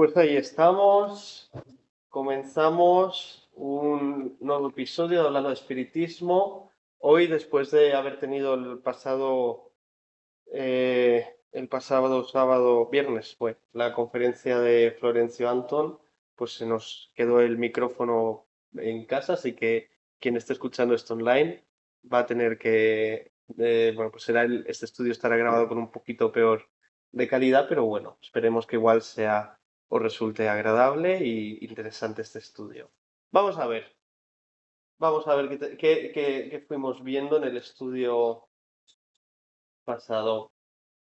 Pues ahí estamos, comenzamos un nuevo episodio hablando de espiritismo. Hoy, después de haber tenido el pasado sábado, viernes, fue la conferencia de Florencio Antón, pues se nos quedó el micrófono en casa, así que quien esté escuchando esto online va a tener que, bueno, pues este estudio estará grabado con un poquito peor de calidad, pero bueno, esperemos que igual sea os resulte agradable y interesante este estudio. Vamos a ver, vamos a ver qué fuimos viendo en el estudio pasado.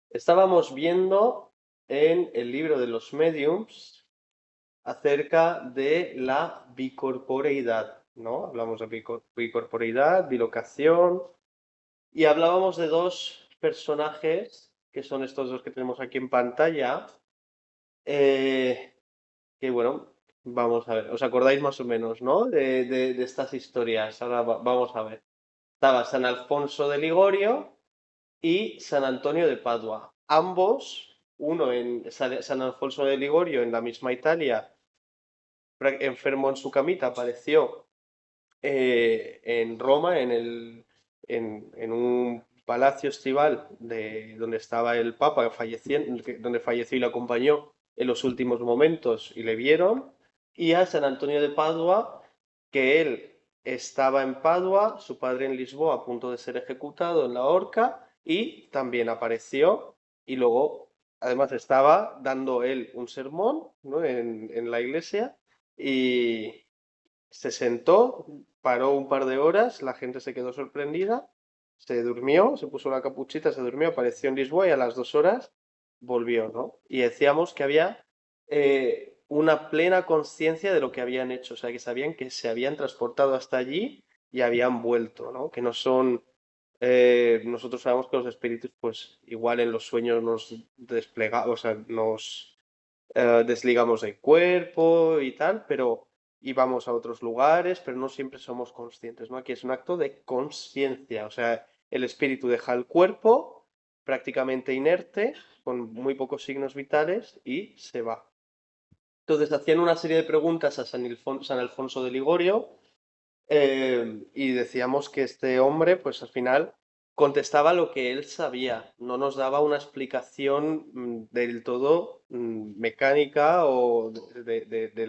Estábamos viendo en el libro de los mediums acerca de la bicorporeidad, ¿no? Hablamos de bicorporeidad, bilocación y hablábamos de dos personajes, que son estos dos que tenemos aquí en pantalla, eh, que bueno, vamos a ver, ¿os acordáis más o menos, ¿no? De estas historias. Ahora vamos a ver. Estaba San Alfonso de Ligorio y San Antonio de Padua. Ambos, uno en San Alfonso de Ligorio, en la misma Italia, enfermo en su camita, apareció en Roma, en un palacio estival donde estaba el Papa, donde falleció y le acompañó en los últimos momentos y le vieron, y a San Antonio de Padua, que él estaba en Padua, su padre en Lisboa a punto de ser ejecutado en la horca, y también apareció y luego, además, estaba dando él un sermón, ¿no? en la iglesia y se sentó, paró un par de horas, la gente se quedó sorprendida, se durmió, se puso la capuchita, se durmió, apareció en Lisboa y a las 2 horas volvió, ¿no? Y decíamos que había una plena conciencia de lo que habían hecho, o sea, que sabían que se habían transportado hasta allí y habían vuelto, ¿no? Que no son... nosotros sabemos que los espíritus, pues igual en los sueños nos desplegamos, o sea, nos desligamos del cuerpo y tal, pero íbamos a otros lugares, pero no siempre somos conscientes, ¿no? Aquí es un acto de conciencia, o sea, el espíritu deja el cuerpo prácticamente inerte, con muy pocos signos vitales, y se va. Entonces hacían una serie de preguntas a San Alfonso de Ligorio, y decíamos que este hombre, pues al final contestaba lo que él sabía, no nos daba una explicación del todo mecánica o de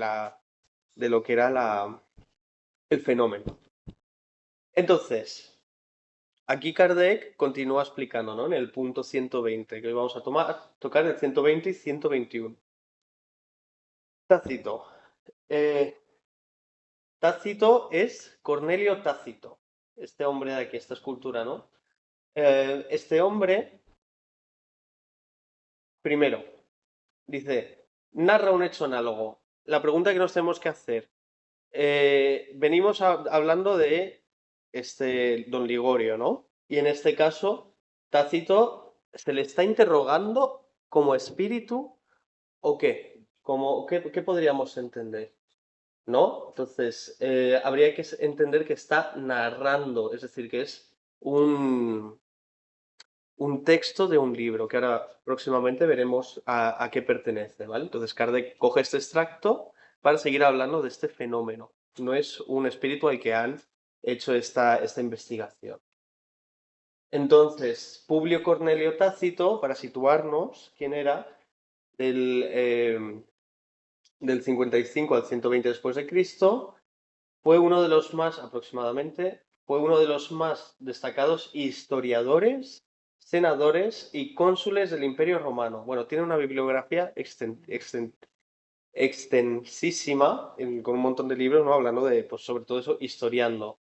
lo que era el fenómeno. Entonces, aquí Kardec continúa explicando, ¿no? En el punto 120, que hoy vamos a tocar el 120 y 121. Tácito. Eh, Tácito es Cornelio Tácito, este hombre de aquí, esta escultura, ¿no? Este hombre, primero, dice, narra un hecho análogo. La pregunta que nos tenemos que hacer, venimos hablando de este don Ligorio, ¿no? Y en este caso, Tácito se le está interrogando como espíritu o qué, qué podríamos entender, ¿no? Entonces, habría que entender que está narrando, es decir, que es un texto de un libro, que ahora próximamente veremos a qué pertenece, ¿vale? Entonces Kardec coge este extracto para seguir hablando de este fenómeno. No es un espíritu al que han hecho esta investigación. Entonces, Publio Cornelio Tácito, para situarnos, ¿quién era? Del 55 al 120 después de Cristo, fue uno de los más, aproximadamente, fue uno de los más destacados historiadores, senadores y cónsules del Imperio Romano. Bueno, tiene una bibliografía extensísima, con un montón de libros, ¿no? Hablando de, pues sobre todo eso, historiando,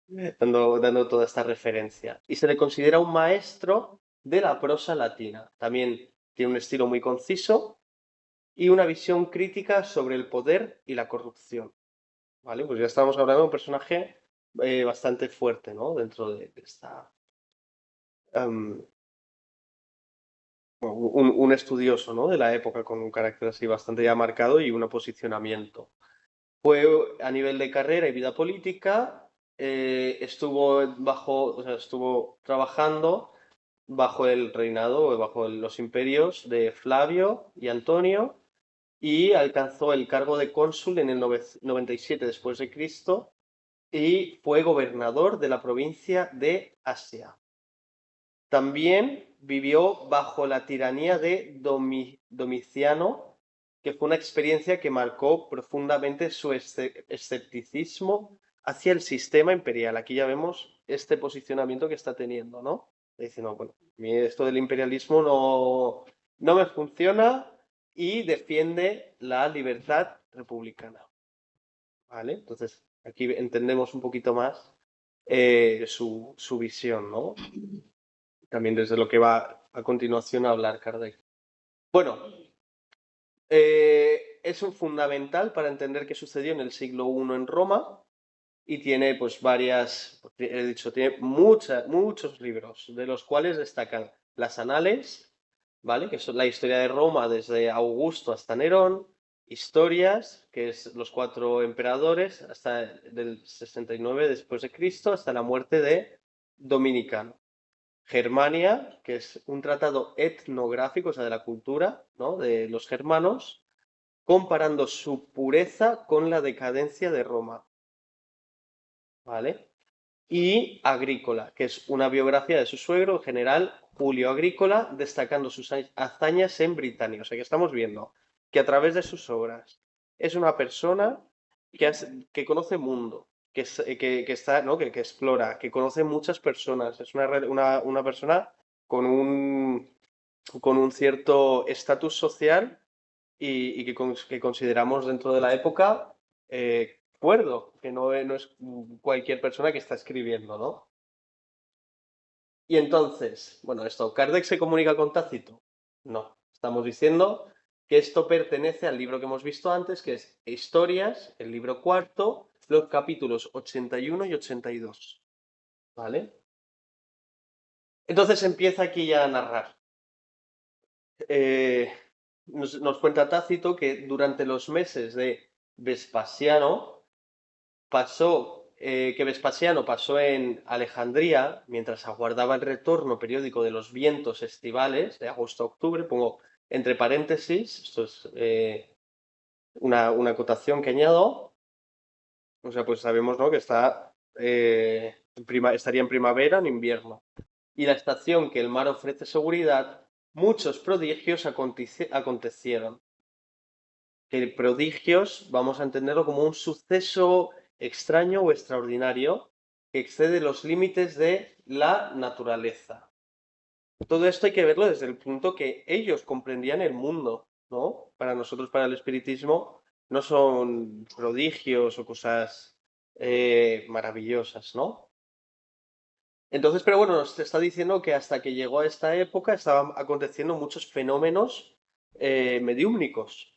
dando toda esta referencia. Y se le considera un maestro de la prosa latina. También tiene un estilo muy conciso y una visión crítica sobre el poder y la corrupción. ¿Vale? Pues ya estamos hablando de un personaje bastante fuerte, ¿no? Dentro de esta... em, bueno, un estudioso, ¿no? De la época con un carácter así bastante ya marcado y un posicionamiento. Fue a nivel de carrera y vida política, o sea, estuvo trabajando bajo el reinado o bajo los imperios de Flavio y Antonio y alcanzó el cargo de cónsul en el 97 después de Cristo y fue gobernador de la provincia de Asia. También vivió bajo la tiranía de Domiciano, que fue una experiencia que marcó profundamente su escepticismo hacia el sistema imperial. Aquí ya vemos este posicionamiento que está teniendo, ¿no? Dice, no, bueno, a mí esto del imperialismo no me funciona y defiende la libertad republicana, ¿vale? Entonces, aquí entendemos un poquito más su visión, ¿no? También desde lo que va a continuación a hablar Kardec. Bueno, es un fundamental para entender qué sucedió en el siglo I en Roma y tiene pues varias, he dicho, tiene muchos libros, de los cuales destacan las Anales, ¿vale? Que son la historia de Roma desde Augusto hasta Nerón, Historias, que es los 4 emperadores, hasta del 69 después de Cristo, hasta la muerte de Dominicano. Germania, que es un tratado etnográfico, o sea, de la cultura, ¿no? De los germanos, comparando su pureza con la decadencia de Roma, ¿vale? Y Agrícola, que es una biografía de su suegro, el general Julio Agrícola, destacando sus hazañas en Britania. O sea que estamos viendo que a través de sus obras es una persona que conoce mundo, que está, ¿no? que explora, que conoce muchas personas. Es una persona con con un cierto estatus social y que consideramos dentro de la época cuerdo, que no es cualquier persona que está escribiendo, ¿no? Y entonces, bueno, esto, ¿Kardec se comunica con Tácito? No, estamos diciendo que esto pertenece al libro que hemos visto antes, que es Historias, el libro cuarto, los capítulos 81 y 82, ¿vale? Entonces empieza aquí ya a narrar. Eh, nos cuenta Tácito que durante los meses de Vespasiano que Vespasiano pasó en Alejandría mientras aguardaba el retorno periódico de los vientos estivales de agosto a octubre. Pongo entre paréntesis, esto es una acotación que añado. O sea, pues sabemos, ¿no? Que estaría en primavera, en invierno. Y la estación que el mar ofrece seguridad, muchos prodigios acontecieron. Que prodigios vamos a entenderlo como un suceso extraño o extraordinario que excede los límites de la naturaleza. Todo esto hay que verlo desde el punto que ellos comprendían el mundo, ¿no? Para nosotros, para el espiritismo, no son prodigios o cosas maravillosas, ¿no? Entonces, pero bueno, nos está diciendo que hasta que llegó a esta época estaban aconteciendo muchos fenómenos mediúmnicos,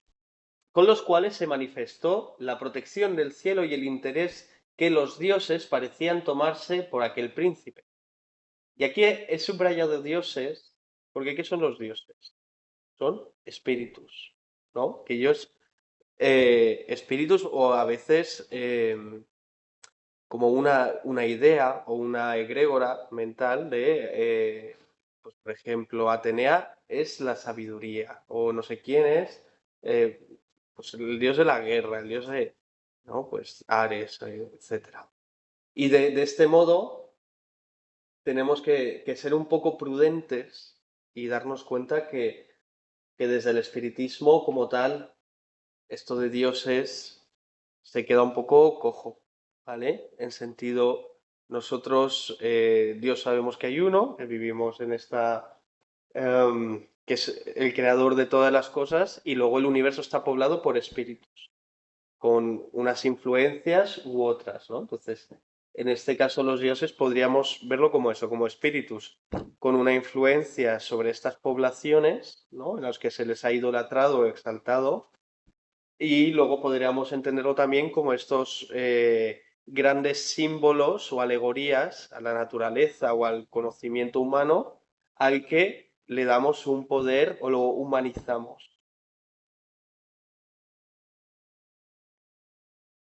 con los cuales se manifestó la protección del cielo y el interés que los dioses parecían tomarse por aquel príncipe. Y aquí he subrayado dioses, porque ¿qué son los dioses? Son espíritus, ¿no? Que ellos, espíritus o a veces como una idea o una egrégora mental pues por ejemplo, Atenea es la sabiduría, o no sé quién es, eh, pues el dios de la guerra, el dios de, ¿no? Pues Ares, etcétera. Y de este modo tenemos que ser un poco prudentes y darnos cuenta que desde el espiritismo como tal, esto de dioses se queda un poco cojo, ¿vale? En sentido, nosotros, Dios sabemos que hay uno, que vivimos en que es el creador de todas las cosas, y luego el universo está poblado por espíritus, con unas influencias u otras, ¿no? Entonces, en este caso los dioses podríamos verlo como eso, como espíritus, con una influencia sobre estas poblaciones, ¿no? En las que se les ha idolatrado o exaltado, y luego podríamos entenderlo también como estos grandes símbolos o alegorías a la naturaleza o al conocimiento humano al que le damos un poder o lo humanizamos.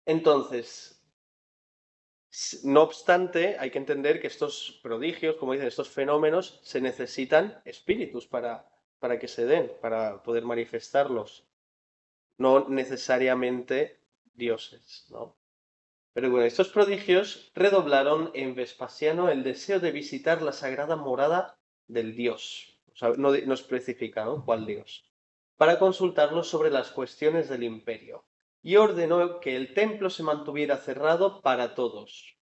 Entonces, no obstante, hay que entender que estos prodigios, como dicen, estos fenómenos, se necesitan espíritus para que se den, para poder manifestarlos. no necesariamente dioses, ¿no? Pero bueno, estos prodigios redoblaron en Vespasiano el deseo de visitar la sagrada morada del dios. O sea, no especifica, ¿no?, cuál dios, para consultarlo sobre las cuestiones del imperio, y ordenó que el templo se mantuviera cerrado para todos.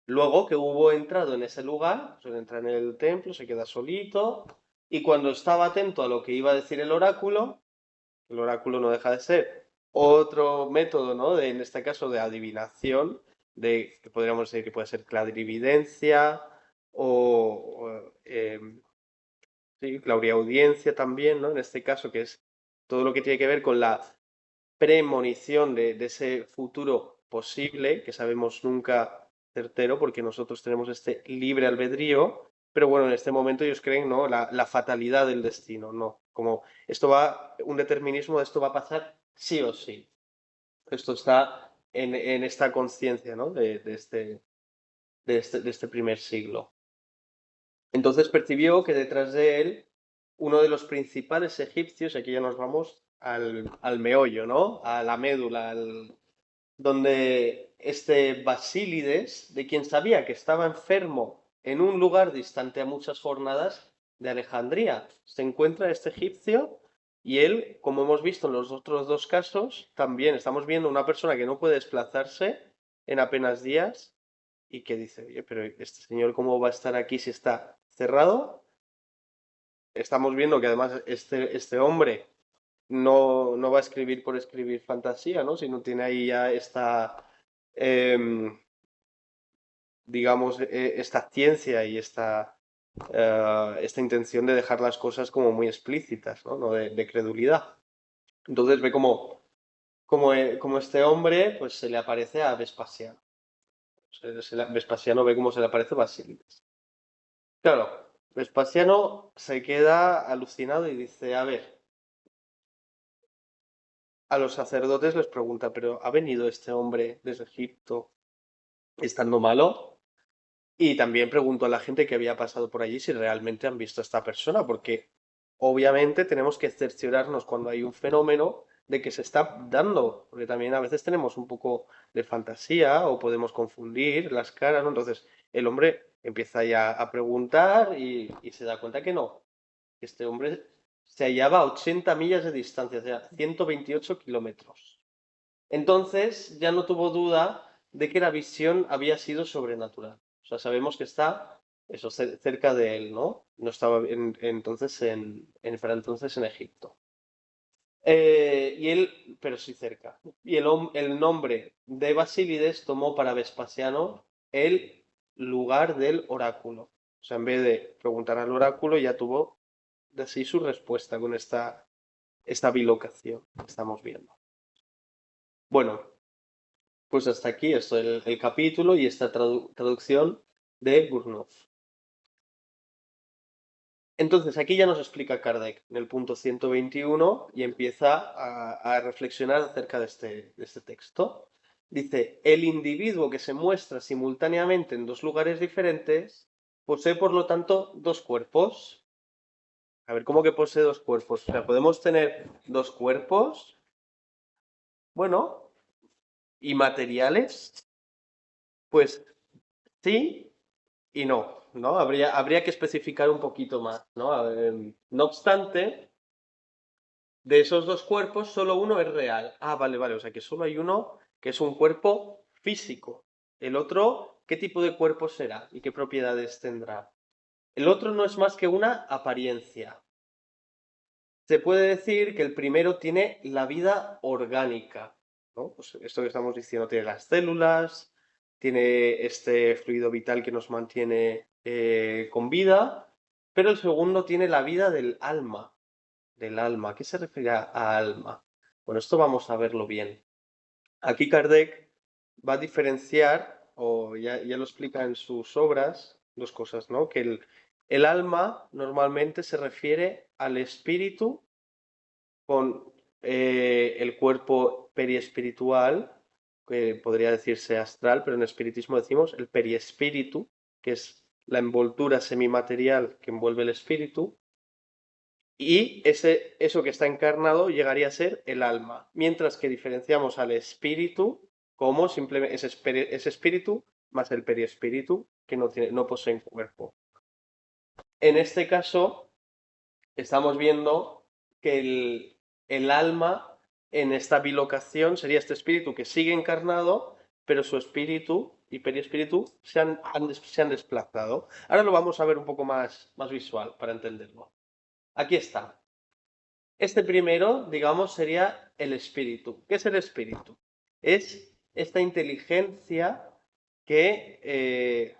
Luego que hubo entrado en ese lugar, se entra en el templo, se queda solito, y cuando estaba atento a lo que iba a decir el oráculo no deja de ser otro método, ¿no?, en este caso de adivinación, que podríamos decir que puede ser clarividencia o sí, clariaudiencia también, ¿no? En este caso, que es todo lo que tiene que ver con la premonición de ese futuro posible, que sabemos nunca certero, porque nosotros tenemos este libre albedrío, pero bueno, en este momento ellos creen, ¿no?, la fatalidad del destino, ¿no? Como un determinismo de esto va a pasar sí o sí. Esto está en esta conciencia, ¿no?, de este primer siglo. Entonces percibió que detrás de él, uno de los principales egipcios, y aquí ya nos vamos al meollo, ¿no?, a la médula, donde este Basílides, de quien sabía que estaba enfermo en un lugar distante a muchas jornadas de Alejandría, se encuentra este egipcio y él, como hemos visto en los otros dos casos, también estamos viendo una persona que no puede desplazarse en apenas días y que dice, oye, pero este señor, ¿cómo va a estar aquí si está cerrado? Estamos viendo que además este hombre no va a escribir por escribir fantasía, ¿no?, sino tiene ahí ya em, digamos, esta ciencia y esta intención de dejar las cosas como muy explícitas, ¿no? No de credulidad. Entonces ve como este hombre pues se le aparece a Vespasiano. Vespasiano ve cómo se le aparece Basílides. Claro, Vespasiano se queda alucinado y dice, a ver, a los sacerdotes les pregunta, pero ¿ha venido este hombre desde Egipto estando malo? Y también preguntó a la gente que había pasado por allí si realmente han visto a esta persona, porque obviamente tenemos que cerciorarnos cuando hay un fenómeno de que se está dando, porque también a veces tenemos un poco de fantasía o podemos confundir las caras, ¿no? Entonces el hombre empieza ya a preguntar y se da cuenta que no, que este hombre se hallaba a 80 millas de distancia, o sea, 128 kilómetros. Entonces ya no tuvo duda de que la visión había sido sobrenatural. O sea, sabemos que está eso cerca de él, ¿no? No estaba para entonces en Egipto. Y él, pero sí cerca. Y el nombre de Basílides tomó para Vespasiano el lugar del oráculo. O sea, en vez de preguntar al oráculo, ya tuvo de así su respuesta con esta bilocación que estamos viendo. Bueno, pues hasta aquí esto, el capítulo y esta traducción de Burnouf. Entonces, aquí ya nos explica Kardec en el punto 121 y empieza a reflexionar acerca de este texto. Dice, el individuo que se muestra simultáneamente en dos lugares diferentes posee, por lo tanto, dos cuerpos. A ver, ¿cómo que posee dos cuerpos? O sea, ¿podemos tener dos cuerpos? Bueno, ¿y materiales? Pues sí y no, ¿no? Habría que especificar un poquito más, ¿no? No obstante, de esos dos cuerpos, solo uno es real. Ah, vale, vale, o sea que solo hay uno que es un cuerpo físico. El otro, ¿qué tipo de cuerpo será y qué propiedades tendrá? El otro no es más que una apariencia. Se puede decir que el primero tiene la vida orgánica, ¿no? Pues esto que estamos diciendo, tiene las células, tiene este fluido vital que nos mantiene con vida, pero el segundo tiene la vida del alma. Del alma. ¿A qué se refiere a alma? Bueno, esto vamos a verlo bien. Aquí Kardec va a diferenciar, o ya lo explica en sus obras, dos cosas, ¿no? Que el alma normalmente se refiere al espíritu con el cuerpo periespiritual, que podría decirse astral, pero en espiritismo decimos el periespíritu, que es la envoltura semimaterial que envuelve el espíritu, Y eso que está encarnado llegaría a ser el alma, mientras que diferenciamos al espíritu como simplemente ese espíritu más el periespíritu que no poseen cuerpo. En este caso, estamos viendo que el alma en esta bilocación sería este espíritu que sigue encarnado, pero su espíritu y periespíritu se han desplazado. Ahora lo vamos a ver un poco más visual para entenderlo. Aquí está. Este primero, digamos, sería el espíritu. ¿Qué es el espíritu? Es esta inteligencia que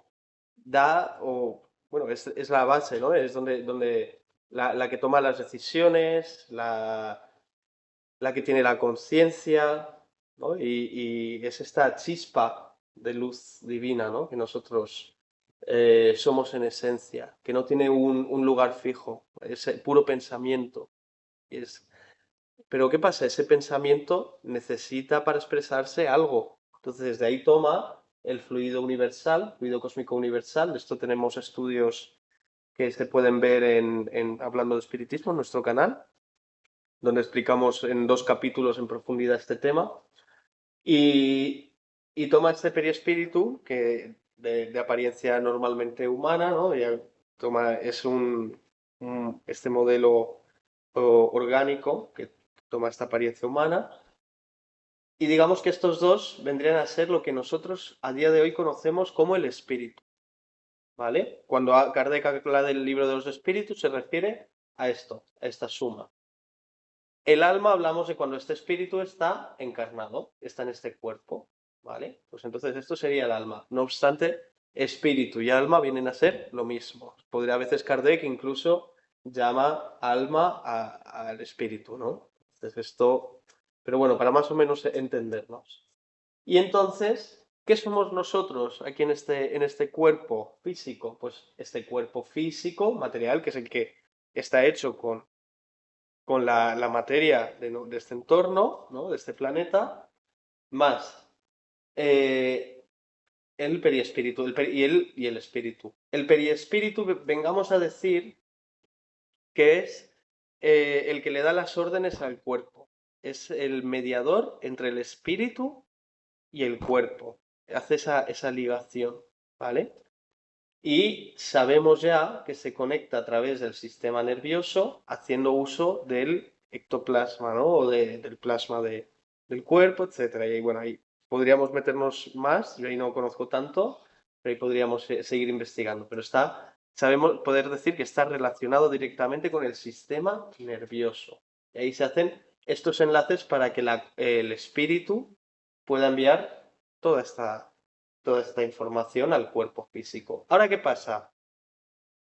da, o bueno, es la base, ¿no? Es donde la que toma las decisiones, la que tiene la conciencia, ¿no? Y es esta chispa de luz divina, ¿no? Que nosotros somos en esencia, que no tiene un lugar fijo, es puro pensamiento. Es, pero ¿qué pasa? Ese pensamiento necesita para expresarse algo. Entonces, de ahí toma el fluido universal, fluido cósmico universal. De esto tenemos estudios que se pueden ver Hablando de Espiritismo, en nuestro canal, donde explicamos en 2 capítulos en profundidad este tema. Y, y toma este periespíritu, que de apariencia normalmente humana, ¿no? Es este modelo orgánico que toma esta apariencia humana. Y digamos que estos dos vendrían a ser lo que nosotros a día de hoy conocemos como el espíritu, ¿vale? Cuando Kardec habla del libro de los espíritus se refiere a esto, a esta suma. El alma hablamos de cuando este espíritu está encarnado, está en este cuerpo, ¿vale? Pues entonces esto sería el alma. No obstante, espíritu y alma vienen a ser lo mismo. Podría a veces Kardec incluso llama alma al espíritu, ¿no? Entonces esto, pero bueno, para más o menos entendernos. Y entonces, ¿qué somos nosotros aquí en este cuerpo físico? Pues este cuerpo físico, material, que es el que está hecho con la materia de este entorno, ¿no? De este planeta, más eh, el periespíritu y el espíritu. El periespíritu, vengamos a decir que es el que le da las órdenes al cuerpo. Es el mediador entre el espíritu y el cuerpo. Hace esa ligación, ¿vale? Y sabemos ya que se conecta a través del sistema nervioso haciendo uso del ectoplasma, ¿no? O del plasma del cuerpo, etcétera. Y bueno, ahí podríamos meternos más, yo ahí no conozco tanto, pero ahí podríamos seguir investigando. Pero sabemos poder decir que está relacionado directamente con el sistema nervioso. Y ahí se hacen estos enlaces para que el espíritu pueda enviar toda esta información al cuerpo físico. Ahora, ¿qué pasa?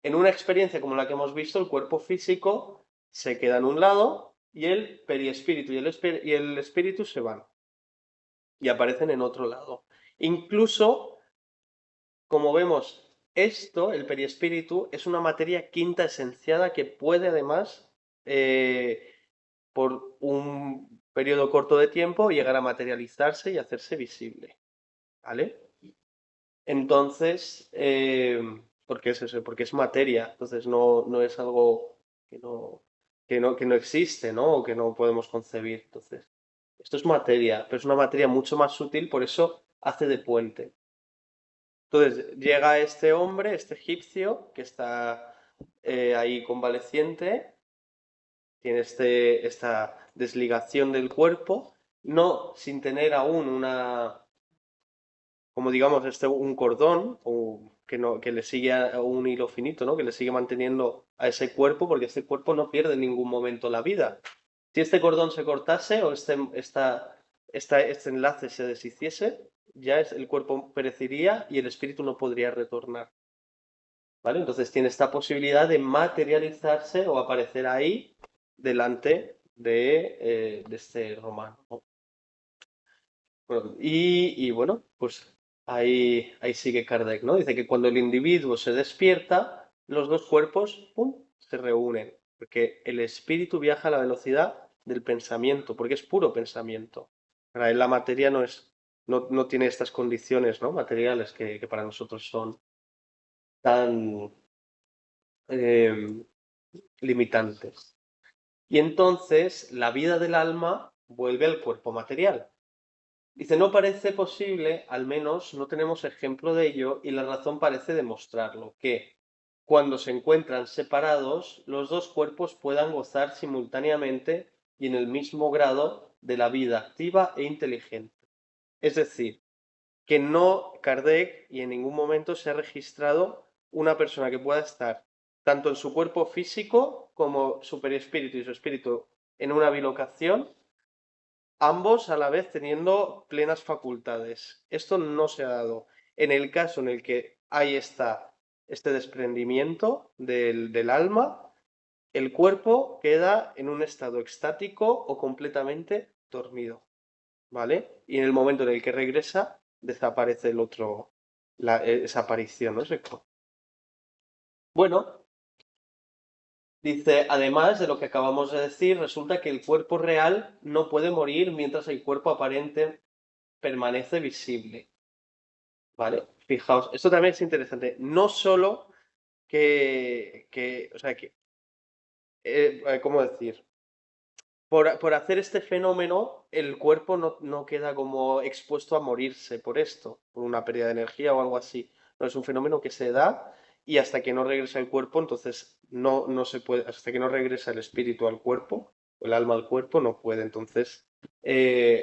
En una experiencia como la que hemos visto, el cuerpo físico se queda en un lado y el periespíritu y el espíritu se van y aparecen en otro lado. Incluso, como vemos, el periespíritu, es una materia quinta esenciada que puede además, por un periodo corto de tiempo, llegar a materializarse y hacerse visible. ¿Vale? Entonces, porque es eso, porque es materia, entonces no es algo que no existe, ¿no? O que no podemos concebir. Entonces, esto es materia, pero es una materia mucho más sutil, por eso hace de puente. Entonces, llega este hombre, este egipcio, que está ahí convaleciente, tiene esta desligación del cuerpo, no sin tener aún como digamos, un cordón que le sigue a un hilo finito, ¿no? Que le sigue manteniendo a ese cuerpo, porque este cuerpo no pierde en ningún momento la vida. Si este cordón se cortase o este enlace se deshiciese, el cuerpo perecería y el espíritu no podría retornar. ¿Vale? Entonces tiene esta posibilidad de materializarse o aparecer ahí delante de este romano, ¿no? Bueno, y bueno, pues ahí sigue Kardec, ¿no? Dice que cuando el individuo se despierta, los dos cuerpos, ¡pum!, se reúnen, porque el espíritu viaja a la velocidad del pensamiento, porque es puro pensamiento. Para él la materia no tiene estas condiciones, ¿no? Materiales que para nosotros son tan, eh, limitantes. Y entonces la vida del alma vuelve al cuerpo material. Dice, no parece posible, al menos no tenemos ejemplo de ello, y la razón parece demostrarlo, que cuando se encuentran separados, los dos cuerpos puedan gozar simultáneamente y en el mismo grado de la vida activa e inteligente. Es decir, que no, Kardec, y en ningún momento se ha registrado una persona que pueda estar tanto en su cuerpo físico como su perispíritu y su espíritu en una bilocación, ambos a la vez teniendo plenas facultades. Esto no se ha dado. En el caso en el que hay este desprendimiento del alma, el cuerpo queda en un estado extático o completamente dormido, ¿vale? Y en el momento en el que regresa, desaparece el otro, esa aparición, ¿no? Bueno, dice, además de lo que acabamos de decir, resulta que el cuerpo real no puede morir mientras el cuerpo aparente permanece visible, ¿vale? Fijaos, esto también es interesante. No solo o sea, ¿cómo decir? Por hacer este fenómeno, el cuerpo no queda como expuesto a morirse por esto, por una pérdida de energía o algo así. No, es un fenómeno que se da y hasta que no regresa el cuerpo, entonces no se puede, hasta que no regresa el espíritu al cuerpo, o el alma al cuerpo, no puede entonces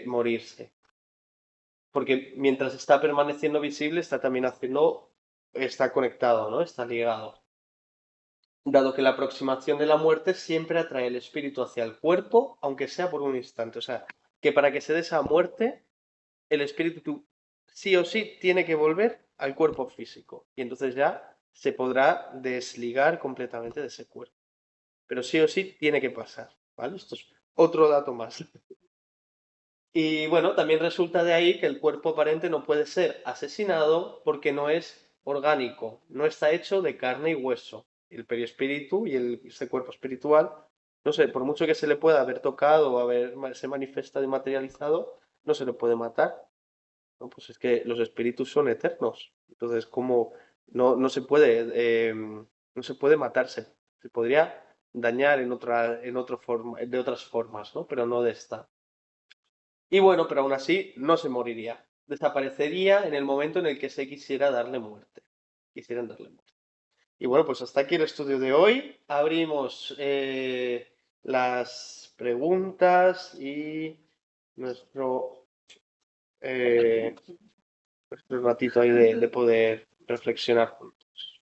morirse. Porque mientras está permaneciendo visible, está también está conectado, ¿no? Está ligado. Dado que la aproximación de la muerte siempre atrae el espíritu hacia el cuerpo, aunque sea por un instante. O sea, que para que se dé esa muerte, el espíritu sí o sí tiene que volver al cuerpo físico. Y entonces ya se podrá desligar completamente de ese cuerpo. Pero sí o sí tiene que pasar, ¿vale? Esto es otro dato más. Y bueno, también resulta de ahí que el cuerpo aparente no puede ser asesinado porque no es orgánico, no está hecho de carne y hueso. El perispíritu y ese cuerpo espiritual, no sé, por mucho que se le pueda haber tocado o se manifestado y materializado, no se le puede matar. ¿No? Pues es que los espíritus son eternos. Entonces, como no se puede, no se puede matarse. Se podría dañar de otras formas, ¿no? Pero no de esta. Y bueno, pero aún así no se moriría. Desaparecería en el momento en el que se quisiera darle muerte. Quisieran darle muerte. Y bueno, pues hasta aquí el estudio de hoy. Abrimos las preguntas y nuestro, eh, nuestro ratito ahí de poder reflexionar juntos.